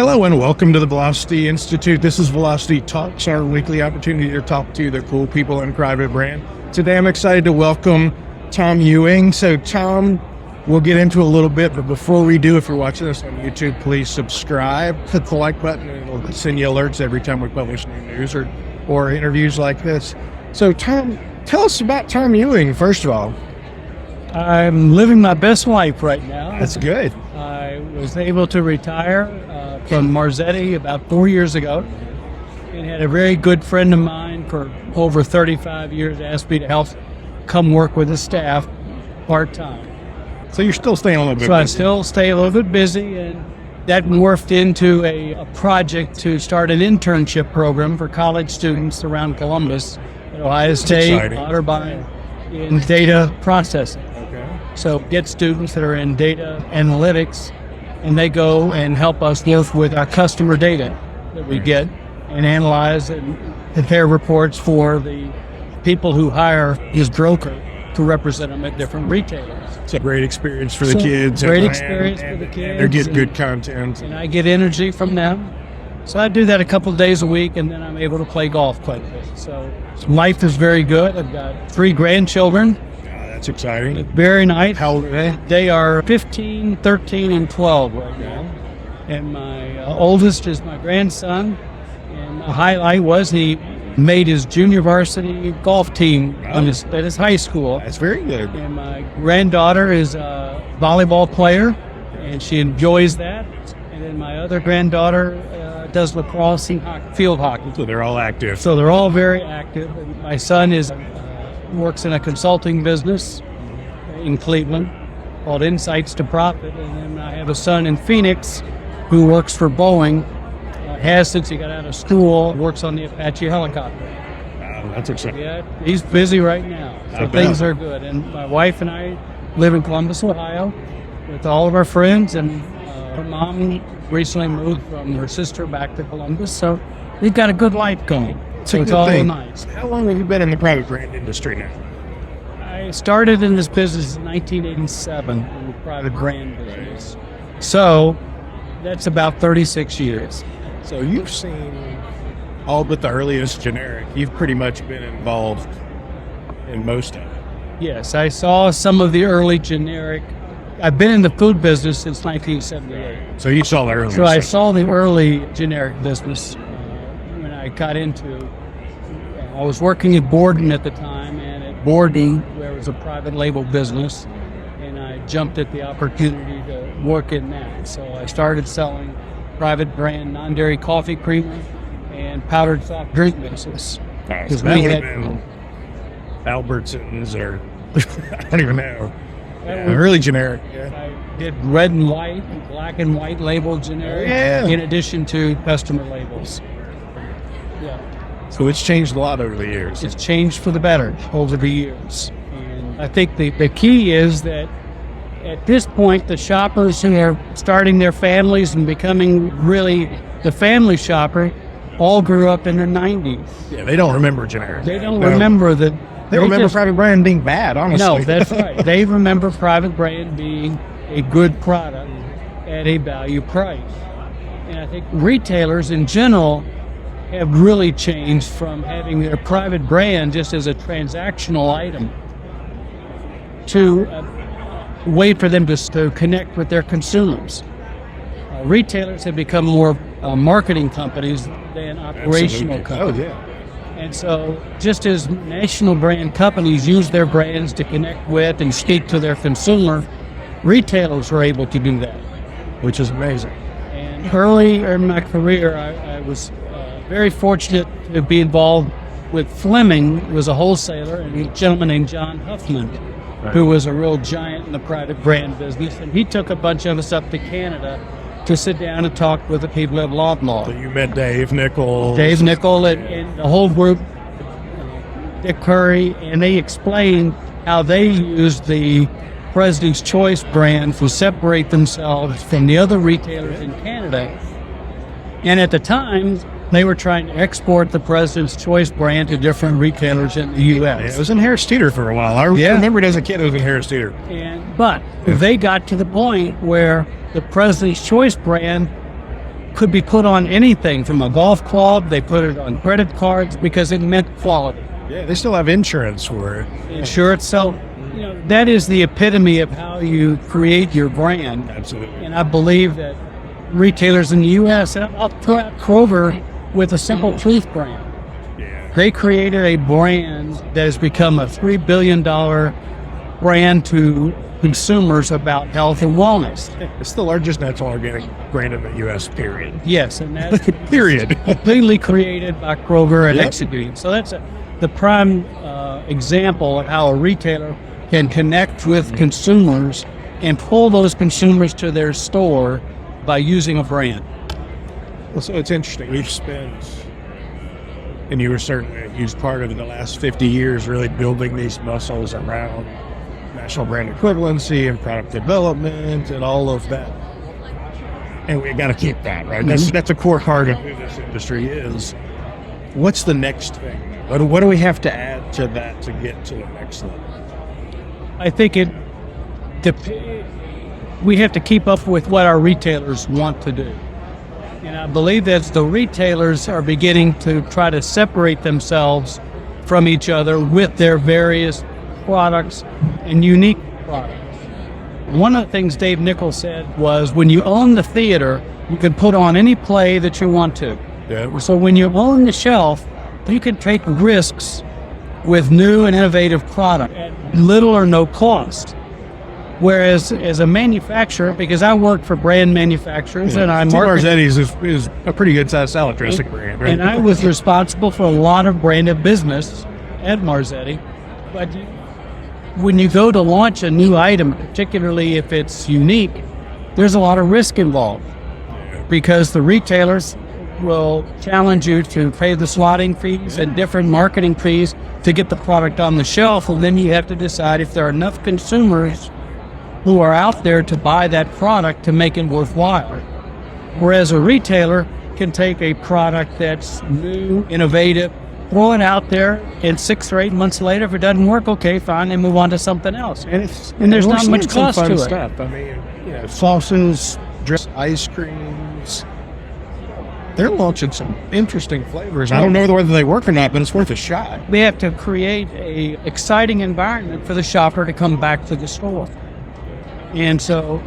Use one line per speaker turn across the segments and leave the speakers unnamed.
Hello and welcome to the Velocity Institute. This is Velocity Talks, our weekly opportunity to talk to the cool people in private brand. Today I'm excited to welcome Tom Ewing. So Tom, we'll get into a little bit, but before we do, if you're watching this on YouTube, please subscribe, hit the like button, and it'll send you alerts every time we publish new news or interviews like this. So Tom, tell us about Tom Ewing, first of all.
I'm living my best life right now.
That's good.
I was able to retire from Marzetti about 4 years ago and had a very good friend of mine for over 35 years asked me to help come work with the staff part-time.
So you're still staying a little bit
So I
busy.
still stay a little bit busy, and that morphed into a project to start an internship program for college students around Columbus at Ohio State,
exciting.
Otterbein, in data processing.
Okay.
So get students that are in data analytics, and they go and help us work with our customer data that we get and analyze and prepare reports for the people who hire his broker to represent them at different retailers.
It's a great experience for the
So,
kids.
great
and-
experience
and-
for the
and
kids.
They're getting good content.
And I get energy from them. So I do that a couple of days a week, and then I'm able to play golf quite a bit. So life is very good. I've got 3 grandchildren.
That's exciting.
Very nice.
How old are they?
They are 15, 13, and 12 right now. And my oldest is my grandson. And the highlight was he made his junior varsity golf team at his high school.
That's very good.
And my granddaughter is a volleyball player, and she enjoys that. And then my other granddaughter does lacrosse and field hockey.
So they're all active.
So they're all very active. And my son works in a consulting business in Cleveland called Insights to Profit. And then I have a son in Phoenix who works for Boeing, has since he got out of school, works on the Apache helicopter.
Wow, that's exciting.
Yeah, he's busy right now,
I
so
bet.
things are good. And my wife and I live in Columbus, Ohio, with all of our friends. And her mom recently moved from her sister back to Columbus, so we've got a good life going.
It's a
So it's
good
all
thing.
nice.
How long have you been in the private brand industry now?
I started in this business in 1987 in the private brand business, so that's about 36 years.
So you've seen all but the earliest generic. You've pretty much been involved in most of it.
Yes, I saw some of the early generic. I've been in the food business since 1978.
So you saw the earliest.
So I saw the early generic business when I got into. I was working at Borden at the time, and at Borden, where it was a private label business, and I jumped at the opportunity to work in that. So I started selling private brand non-dairy coffee creamer and powdered soft drink mixes.
Because that would have been Albertsons or I don't even know. Yeah, really generic. Yeah.
I did red and white, black and white label generic, in addition to customer labels. Yeah.
So it's changed a lot over the years.
It's changed for the better over the years. And I think the key is that at this point, the shoppers who are starting their families and becoming really the family shopper all grew up in the 90s.
Yeah, they don't remember generic.
They don't remember that.
They remember private brand being bad, honestly.
No, that's right. They remember private brand being a good product at a value price. And I think retailers in general have really changed from having their private brand just as a transactional item to a way for them to connect with their consumers. Retailers have become more marketing companies than operational companies.
Oh, yeah.
And so just as national brand companies use their brands to connect with and speak to their consumer, retailers were able to do that.
Which is amazing.
And early in my career, I was very fortunate to be involved with Fleming, who was a wholesaler, and a gentleman named John Huffman, who was a real giant in the private brand business. And he took a bunch of us up to Canada to sit down and talk with the people at Loblaw.
So you met Dave Nichols.
Dave Nichols and the whole group, Dick Curry, and they explained how they used the President's Choice brand to separate themselves from the other retailers in Canada. And at the time, they were trying to export the President's Choice brand to different retailers in the U.S.
Yeah, it was in Harris Teeter for a while. I remember it as a kid, it was in Harris Teeter.
But they got to the point where the President's Choice brand could be put on anything from a golf club. They put it on credit cards because it meant quality.
Yeah, they still have insurance for it.
Insurance. So, that is the epitome of how you create your brand.
Absolutely.
And I believe that retailers in the U.S., and I'll throw out Kroger with a Simple Truth brand.
Yeah.
They created a brand that has become a $3 billion brand to consumers about health and wellness.
It's the largest natural organic brand in the U.S., period.
Yes, and that's
Period.
completely created by Kroger and
Yep.
executing. So that's the prime example of how a retailer can connect with consumers and pull those consumers to their store by using a brand.
Well, so it's interesting. We've spent, and you were certainly a huge part of it, the last 50 years really building these muscles around national brand equivalency and product development and all of that. And we got to keep that, right? That's a core part of who this industry is. What's the next thing? What do we have to add to that to get to the next level?
I think we have to keep up with what our retailers want to do. And I believe that the retailers are beginning to try to separate themselves from each other with their various products and unique products. One of the things Dave Nichols said was, when you own the theater, you can put on any play that you want to.
Yeah.
So when you own the shelf, you can take risks with new and innovative product at little or no cost. Whereas as a manufacturer, because I work for brand manufacturers and I market,
Marzetti's is a pretty good sized salad dressing brand, right?
and I was responsible for a lot of branded business at Marzetti. But when you go to launch a new item, particularly if it's unique, there's a lot of risk involved because the retailers will challenge you to pay the slotting fees and different marketing fees to get the product on the shelf, and then you have to decide if there are enough consumers who are out there to buy that product to make it worthwhile. Whereas a retailer can take a product that's new, innovative, throw it out there, and 6 or 8 months later, if it doesn't work, okay, fine, then move on to something else. And there's not much cost to it.
Stuff. I mean, sauces, dress, ice creams. They're launching some interesting flavors. I don't know whether they work or not, but it's worth a shot.
We have to create a exciting environment for the shopper to come back to the store. And so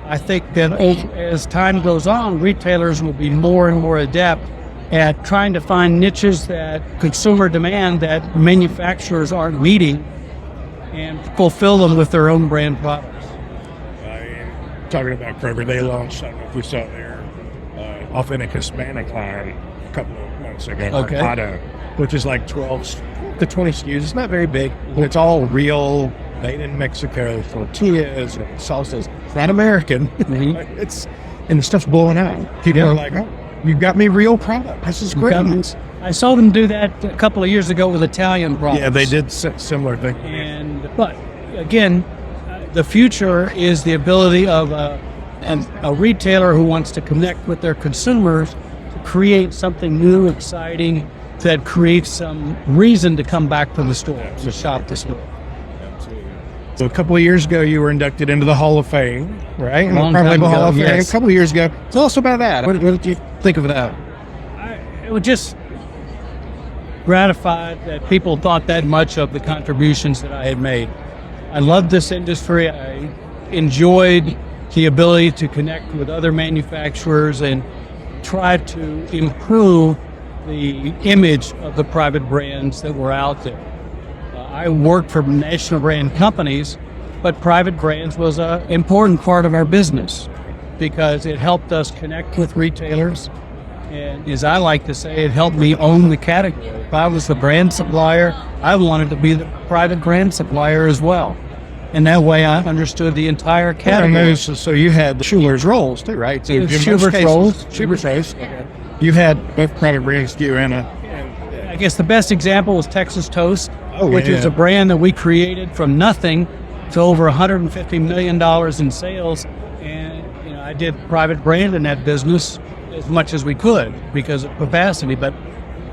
I think that as time goes on, retailers will be more and more adept at trying to find niches that consumer demand that manufacturers aren't meeting and fulfill them with their own brand products.
Talking about Kroger, they launched, I don't know if we saw their authentic Hispanic line a couple of months ago.
Okay.
Mercado, which is like 12 to 20 SKUs. It's not very big, but it's all real, made in Mexico, tortillas and salsas. It's not American. And the stuff's blowing out. People are like, oh, you got me real product. This is great.
I saw them do that a couple of years ago with Italian products.
Yeah, they did similar thing.
But again, the future is the ability of a retailer who wants to connect with their consumers to create something new, exciting, that creates some reason to come back to the store, to shop the store.
So a couple of years ago, you were inducted into the Hall of Fame, right?
Long time ago,
Hall of Fame.
yes.
A couple of years ago. Tell us about that. What did you think of that?
It was just gratified that people thought that much of the contributions that I had made. I loved this industry. I enjoyed the ability to connect with other manufacturers and try to improve the image of the private brands that were out there. I worked for national brand companies, but private brands was an important part of our business because it helped us connect with retailers. And as I like to say, it helped me own the category. If I was the brand supplier, I wanted to be the private brand supplier as well. And that way I understood the entire category.
So you had the Schuler's rolls too, right? So
Schubert's rolls.
Schubert's rolls. Okay. You had both private brands, SKU and
I guess the best example was Texas Toast, which is a brand that we created from nothing to over $150 million in sales. And I did private brand in that business as much as we could because of capacity. But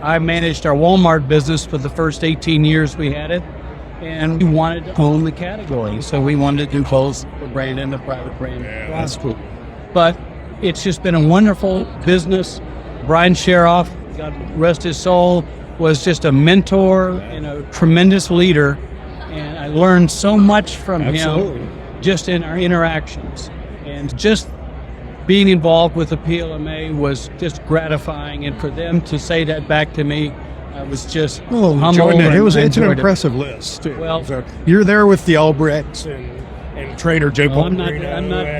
I managed our Walmart business for the first 18 years we had it. And we wanted to own the category. So we wanted to do both the brand and the private brand.
Yeah, that's cool.
But it's just been a wonderful business. Brian Sheroff, God rest his soul, was just a mentor and a tremendous leader. And I learned so much from him just in our interactions. And just being involved with the PLMA was just gratifying. And for them to say that back to me, I was just humbled.
It's an impressive list, too.
Well,
so you're there with the Albrechts and Trainer Jay
I'm not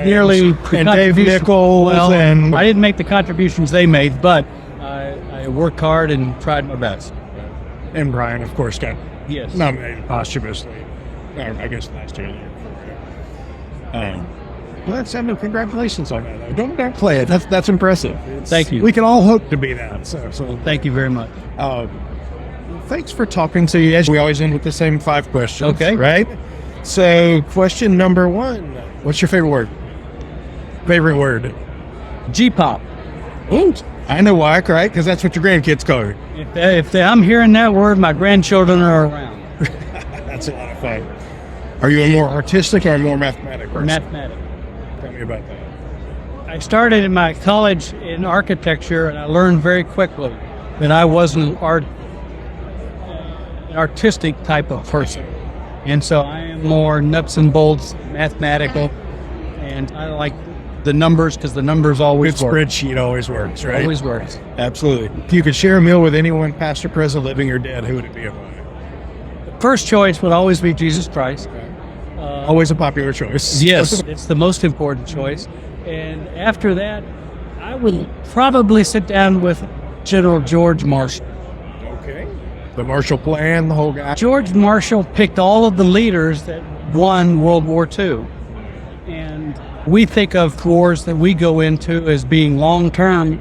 nearly
and Dave Nichols.
Well,
and
I didn't make the contributions they made, but I worked hard and tried my best.
And Brian, of course, got nominated posthumously. I guess last year. Well, congratulations on that. Don't downplay it. That's impressive.
Thank you.
We can all hope to be that. So
thank you very much.
Thanks for talking to you. As we always end with the same 5 questions.
Okay.
Right? So, question number 1. What's your favorite word? Favorite word?
G-pop.
Ooh, I know why, right? Because that's what your grandkids call you.
If I'm hearing that word, my grandchildren are around.
That's a lot of fun. Are you a more artistic or a more mathematic person?
Mathematic.
Tell me about that.
I started in my college in architecture, and I learned very quickly that I wasn't an artistic type of person. And so I am more nuts and bolts, mathematical, and I like the numbers because the numbers always work.
Spreadsheet always works, right?
Always works.
Absolutely. If you could share a meal with anyone, past or present, living or dead, who would it be and why?
First choice would always be Jesus Christ.
Always a popular choice.
Yes, it's the most important choice. And after that, I would probably sit down with General George Marshall.
Okay. The Marshall Plan, the whole guy.
George Marshall picked all of the leaders that won World War II. And we think of wars that we go into as being long-term.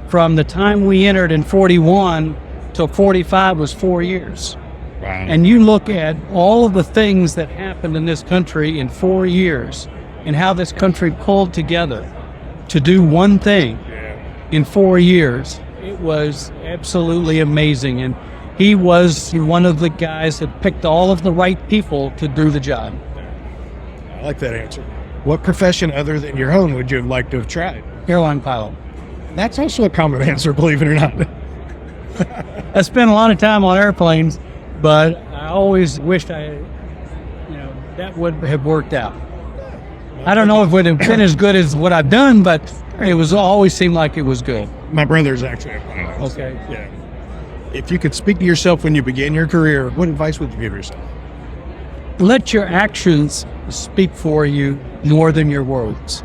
From the time we entered in 41 till 45 was 4 years.
Wow.
And you look at all of the things that happened in this country in 4 years and how this country pulled together to do one thing in 4 years. It was absolutely amazing. And he was one of the guys that picked all of the right people to do the job.
I like that answer. What profession other than your own would you have liked to have tried?
Airline pilot.
That's also a common answer, believe it or not.
I spent a lot of time on airplanes, but I always wished that would have worked out. I don't know if it would have been as good as what I've done, but it was always seemed like it was good.
My brother's actually a pilot.
Okay.
Yeah. If you could speak to yourself when you began your career, what advice would you give yourself?
Let your actions speak for you more than your words.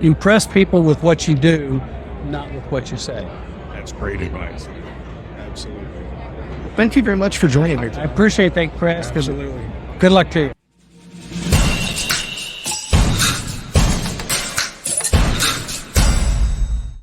Impress people with what you do, not with what you say.
That's great advice. Absolutely. Thank you very much for joining me.
I appreciate that, Chris.
Absolutely.
Good luck to you.